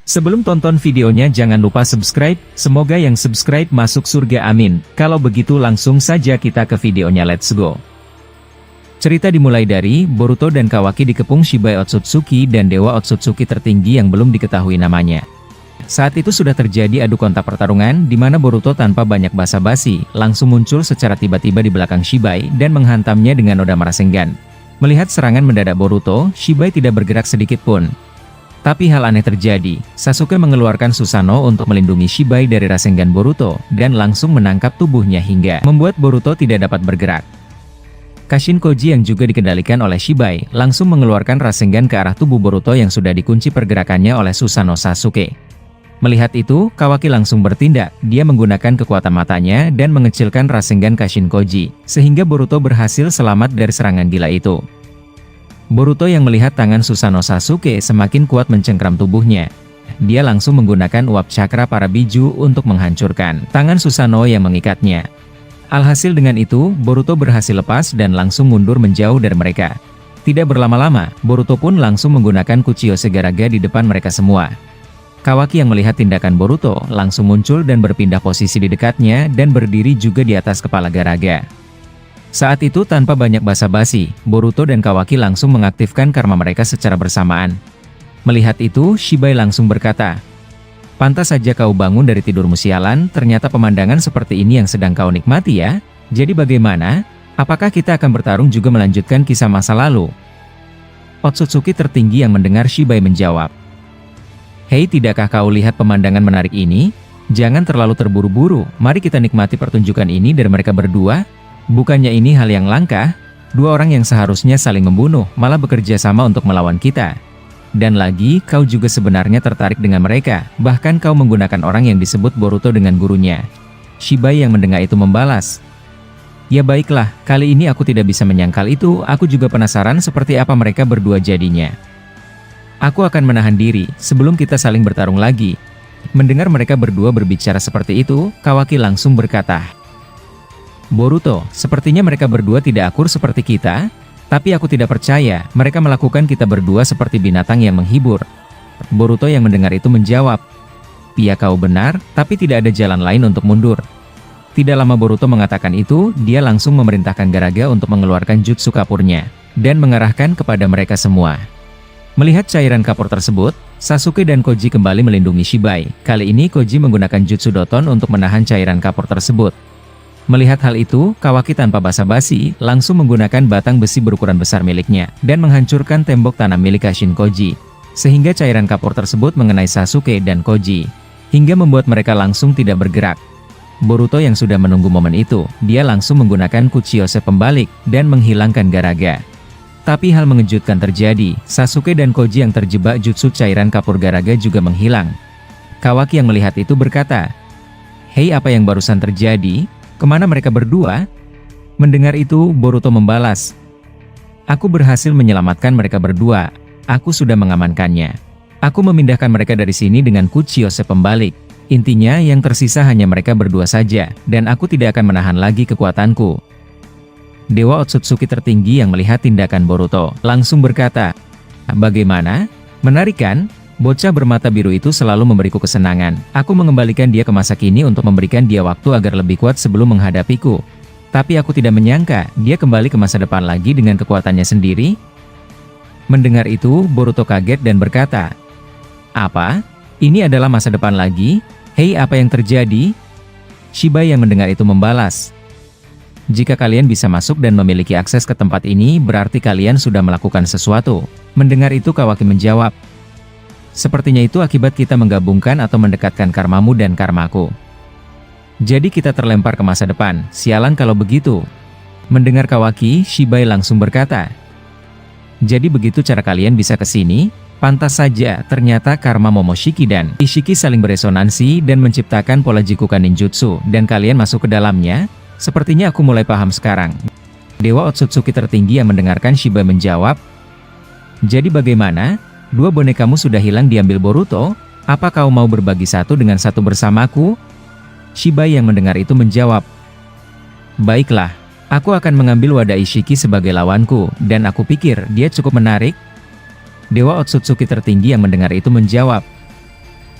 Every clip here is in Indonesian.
Sebelum tonton videonya jangan lupa subscribe, semoga yang subscribe masuk surga amin. Kalau begitu langsung saja kita ke videonya, let's go. Cerita dimulai dari Boruto dan Kawaki dikepung Shibai Otsutsuki dan Dewa Otsutsuki tertinggi yang belum diketahui namanya. Saat itu sudah terjadi adu kontak pertarungan di mana Boruto tanpa banyak basa-basi langsung muncul secara tiba-tiba di belakang Shibai dan menghantamnya dengan Odama Rasengan. Melihat serangan mendadak Boruto, Shibai tidak bergerak sedikit pun. Tapi hal aneh terjadi, Sasuke mengeluarkan Susanoo untuk melindungi Shibai dari Rasengan Boruto, dan langsung menangkap tubuhnya hingga membuat Boruto tidak dapat bergerak. Kashin Koji yang juga dikendalikan oleh Shibai, langsung mengeluarkan Rasengan ke arah tubuh Boruto yang sudah dikunci pergerakannya oleh Susanoo Sasuke. Melihat itu, Kawaki langsung bertindak, dia menggunakan kekuatan matanya dan mengecilkan Rasengan Kashin Koji, sehingga Boruto berhasil selamat dari serangan gila itu. Boruto yang melihat tangan Susanoo Sasuke semakin kuat mencengkram tubuhnya. Dia langsung menggunakan uap cakra para biju untuk menghancurkan tangan Susanoo yang mengikatnya. Alhasil dengan itu, Boruto berhasil lepas dan langsung mundur menjauh dari mereka. Tidak berlama-lama, Boruto pun langsung menggunakan Kuchiyose Garaga di depan mereka semua. Kawaki yang melihat tindakan Boruto langsung muncul dan berpindah posisi di dekatnya dan berdiri juga di atas kepala Garaga. Saat itu tanpa banyak basa-basi, Boruto dan Kawaki langsung mengaktifkan karma mereka secara bersamaan. Melihat itu, Shibai langsung berkata, "Pantas saja kau bangun dari tidurmu sialan, ternyata pemandangan seperti ini yang sedang kau nikmati ya? Jadi bagaimana? Apakah kita akan bertarung juga melanjutkan kisah masa lalu?" Otsutsuki tertinggi yang mendengar Shibai menjawab, "Hei, tidakkah kau lihat pemandangan menarik ini? Jangan terlalu terburu-buru, mari kita nikmati pertunjukan ini dari mereka berdua. Bukannya ini hal yang langka? Dua orang yang seharusnya saling membunuh, malah bekerja sama untuk melawan kita. Dan lagi, kau juga sebenarnya tertarik dengan mereka, bahkan kau menggunakan orang yang disebut Boruto dengan gurunya." Shibai yang mendengar itu membalas, "Ya baiklah, kali ini aku tidak bisa menyangkal itu, aku juga penasaran seperti apa mereka berdua jadinya. Aku akan menahan diri, sebelum kita saling bertarung lagi." Mendengar mereka berdua berbicara seperti itu, Kawaki langsung berkata, "Boruto, sepertinya mereka berdua tidak akur seperti kita, tapi aku tidak percaya, mereka melakukan kita berdua seperti binatang yang menghibur." Boruto yang mendengar itu menjawab, "Iya kau benar, tapi tidak ada jalan lain untuk mundur." Tidak lama Boruto mengatakan itu, dia langsung memerintahkan Garaga untuk mengeluarkan jutsu kapurnya, dan mengarahkan kepada mereka semua. Melihat cairan kapur tersebut, Sasuke dan Koji kembali melindungi Shibai. Kali ini Koji menggunakan jutsu Doton untuk menahan cairan kapur tersebut. Melihat hal itu, Kawaki tanpa basa-basi langsung menggunakan batang besi berukuran besar miliknya dan menghancurkan tembok tanam milik Kashin Koji, sehingga cairan kapur tersebut mengenai Sasuke dan Koji, hingga membuat mereka langsung tidak bergerak. Boruto yang sudah menunggu momen itu, dia langsung menggunakan Kuchiyose pembalik dan menghilangkan Garaga. Tapi hal mengejutkan terjadi, Sasuke dan Koji yang terjebak jutsu cairan kapur Garaga juga menghilang. Kawaki yang melihat itu berkata, "Hei, apa yang barusan terjadi? Kemana mereka berdua?" Mendengar itu, Boruto membalas, "Aku berhasil menyelamatkan mereka berdua. Aku sudah mengamankannya. Aku memindahkan mereka dari sini dengan Kuchiyose pembalik. Intinya yang tersisa hanya mereka berdua saja, dan aku tidak akan menahan lagi kekuatanku." Dewa Otsutsuki tertinggi yang melihat tindakan Boruto langsung berkata, "Bagaimana? Menarik kan? Bocah bermata biru itu selalu memberiku kesenangan. Aku mengembalikan dia ke masa kini untuk memberikan dia waktu agar lebih kuat sebelum menghadapiku. Tapi aku tidak menyangka, dia kembali ke masa depan lagi dengan kekuatannya sendiri." Mendengar itu, Boruto kaget dan berkata, "Apa? Ini adalah masa depan lagi? Hei, apa yang terjadi?" Shibai yang mendengar itu membalas, "Jika kalian bisa masuk dan memiliki akses ke tempat ini, berarti kalian sudah melakukan sesuatu." Mendengar itu Kawaki menjawab, "Sepertinya itu akibat kita menggabungkan atau mendekatkan karmamu dan karmaku. Jadi kita terlempar ke masa depan, sialan kalau begitu." Mendengar Kawaki, Shibai langsung berkata, "Jadi begitu cara kalian bisa ke sini? Pantas saja, ternyata karma Momoshiki dan Ishiki saling beresonansi dan menciptakan pola Jikukan Ninjutsu, dan kalian masuk ke dalamnya? Sepertinya aku mulai paham sekarang." Dewa Otsutsuki tertinggi yang mendengarkan Shibai menjawab, "Jadi bagaimana? Dua bonekamu sudah hilang diambil Boruto? Apa kau mau berbagi satu dengan satu bersamaku?" Shibai yang mendengar itu menjawab, "Baiklah, aku akan mengambil wadah Ishiki sebagai lawanku, dan aku pikir dia cukup menarik." Dewa Otsutsuki tertinggi yang mendengar itu menjawab,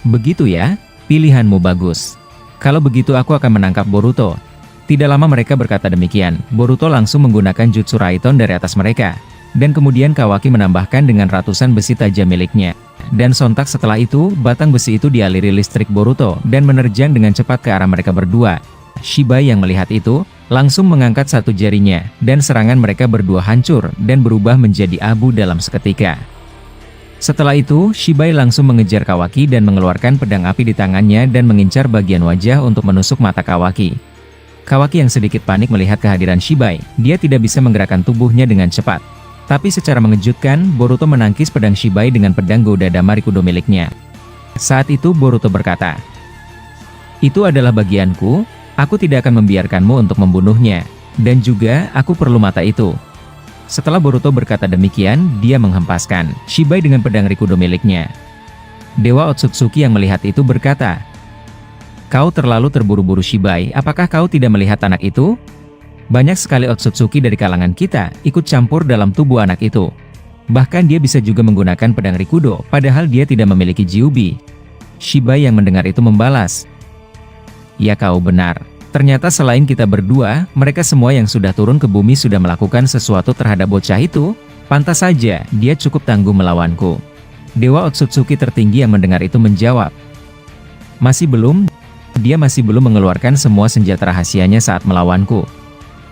Begitu ya? Pilihanmu bagus. Kalau begitu aku akan menangkap Boruto. Tidak lama mereka berkata demikian, Boruto langsung menggunakan Jutsu Raiton dari atas mereka. Dan kemudian Kawaki menambahkan dengan ratusan besi tajam miliknya. Dan sontak setelah itu, batang besi itu dialiri listrik Boruto dan menerjang dengan cepat ke arah mereka berdua. Shibai yang melihat itu, langsung mengangkat satu jarinya, dan serangan mereka berdua hancur dan berubah menjadi abu dalam seketika. Setelah itu, Shibai langsung mengejar Kawaki dan mengeluarkan pedang api di tangannya dan mengincar bagian wajah untuk menusuk mata Kawaki. Kawaki yang sedikit panik melihat kehadiran Shibai, dia tidak bisa menggerakkan tubuhnya dengan cepat. Tapi secara mengejutkan, Boruto menangkis pedang Shibai dengan pedang Godadama Rikudo miliknya. Saat itu Boruto berkata, "Itu adalah bagianku, aku tidak akan membiarkanmu untuk membunuhnya. Dan juga, aku perlu mata itu." Setelah Boruto berkata demikian, dia menghempaskan Shibai dengan pedang Rikudo miliknya. Dewa Otsutsuki yang melihat itu berkata, "Kau terlalu terburu-buru Shibai, apakah kau tidak melihat anak itu? Banyak sekali Otsutsuki dari kalangan kita ikut campur dalam tubuh anak itu. Bahkan dia bisa juga menggunakan pedang Rikudo, padahal dia tidak memiliki Jiubi." Shibai yang mendengar itu membalas, "Ya kau benar. Ternyata selain kita berdua, mereka semua yang sudah turun ke bumi sudah melakukan sesuatu terhadap bocah itu. Pantas saja, dia cukup tangguh melawanku." Dewa Otsutsuki tertinggi yang mendengar itu menjawab, "Masih belum. Dia masih belum mengeluarkan semua senjata rahasianya saat melawanku.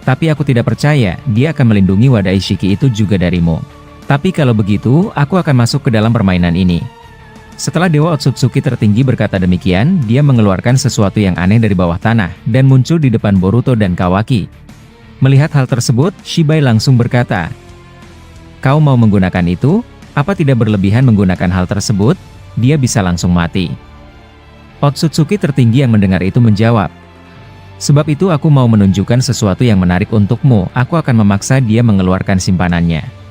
Tapi aku tidak percaya, dia akan melindungi Wadai Shiki itu juga darimu. Tapi kalau begitu, aku akan masuk ke dalam permainan ini." Setelah Dewa Otsutsuki tertinggi berkata demikian, dia mengeluarkan sesuatu yang aneh dari bawah tanah, dan muncul di depan Boruto dan Kawaki. Melihat hal tersebut, Shibai langsung berkata, "Kau mau menggunakan itu? Apa tidak berlebihan menggunakan hal tersebut? Dia bisa langsung mati." Otsutsuki tertinggi yang mendengar itu menjawab, "Sebab itu aku mau menunjukkan sesuatu yang menarik untukmu, aku akan memaksa dia mengeluarkan simpanannya."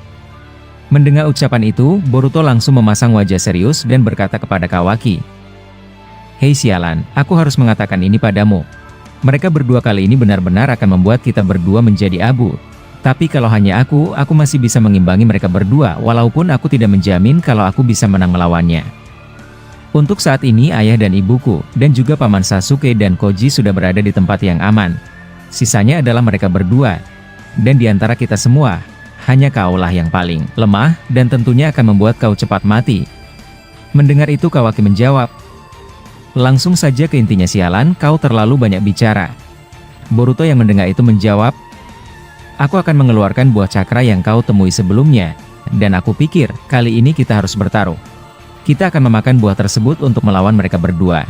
Mendengar ucapan itu, Boruto langsung memasang wajah serius dan berkata kepada Kawaki, "Hei sialan, aku harus mengatakan ini padamu. Mereka berdua kali ini benar-benar akan membuat kita berdua menjadi abu. Tapi kalau hanya aku masih bisa mengimbangi mereka berdua, walaupun aku tidak menjamin kalau aku bisa menang melawannya. Untuk saat ini ayah dan ibuku, dan juga paman Sasuke dan Koji sudah berada di tempat yang aman. Sisanya adalah mereka berdua. Dan di antara kita semua, hanya kaulah yang paling lemah, dan tentunya akan membuat kau cepat mati." Mendengar itu Kawaki menjawab, "Langsung saja ke intinya sialan, kau terlalu banyak bicara." Boruto yang mendengar itu menjawab, "Aku akan mengeluarkan buah cakra yang kau temui sebelumnya, dan aku pikir, kali ini kita harus bertaruh. Kita akan memakan buah tersebut untuk melawan mereka berdua."